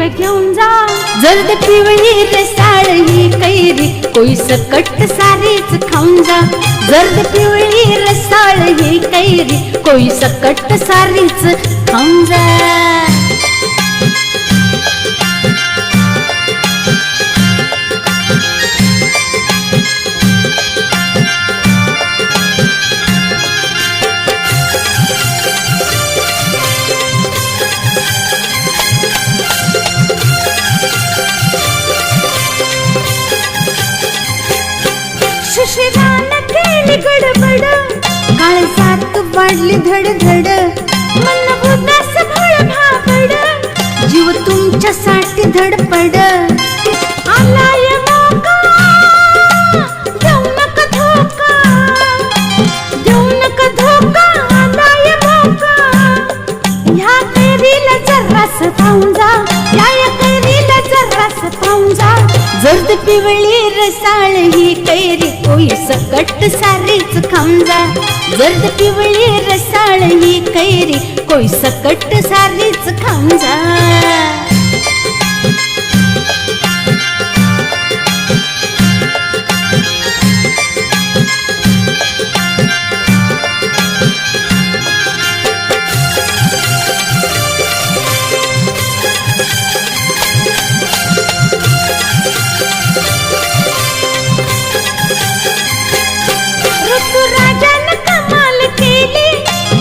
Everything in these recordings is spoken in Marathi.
रुपये घेऊन जा। जर्द पिवळी रसाळ ही कैरी कोई सकट सारीच खाऊन जा। जर्द पिवळी रसाळ ही कैरी कोई सकट सारीच खाऊन जा। शिशिरानं केली गडबड, काळजात वाढली धडधड, मन उदास भळ भाबड, जीव तुमच्यासाठी धडपड। आलाय मौका, देऊ नका धोका, देऊ नका धोका, आलाय मौका। ह्या कैरीला जरास पाहून जा, या कैरीला जरास पाहून जा। जर्द पिवळी रसाळ ही कैरी कोई सकट सारीच खाऊन जा। जर्द पिवळी रसाळ ही कैरी कोई सकट सारीच खाऊन जा।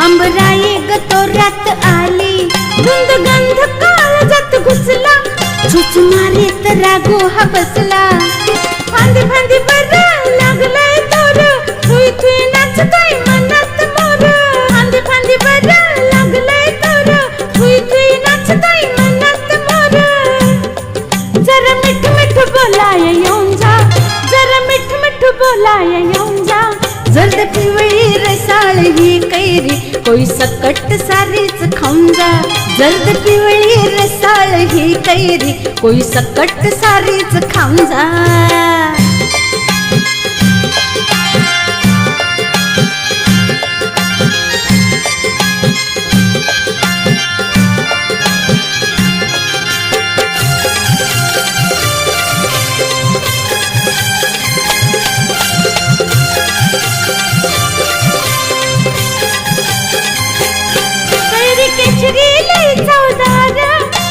अंबराई गतोरात आली, धुंद गंध काळजात घुसला, चुच मारीत रागो हा बसला। फांदी फांदी बरं लागलाय तोर, थुई थुई नाचतोय मनात मोर। फांदी फांदी बरं लागलाय तोर, थुई थुई नाचतोय मनात मोर। जरा मिठ मिठ बोलाय येऊन जा, जरा मिठ मिठ बोलाय येऊन जा। जर्द पिवळी रसाळ ही कैरी कोई सकट सारीच खाऊन जा। जर्द पिवळी रसाळ ही कैरी कोई सकट सारीच खाऊन जा।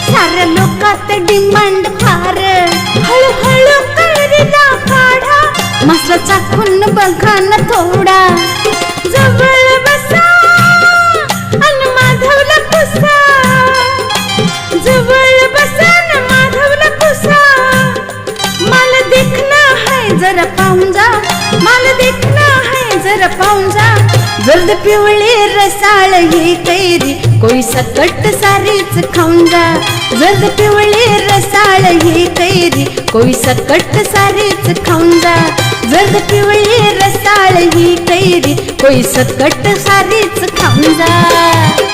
साऱ्या लोकात डिमांड फार, हळूहळू कैरीला काढा, मसला चाखून बघा ना थोडा। जवळ बसा अन माधवला पुसा, जवळ बसा न माधवला पुसा। मला देखना है जरा पाहून जा, मला देखना है जरा पाहून जा। जर्द पिवळी रसाळ ही कैरी कोई सकट सारीच खाऊन जा। जर्द पिवळी रसाळ ही कैरी कोई सकट सारीच खाऊन जा। जर्द पिवळी रसाळ ही कैरी कोई सकट सारीच खाऊन जा।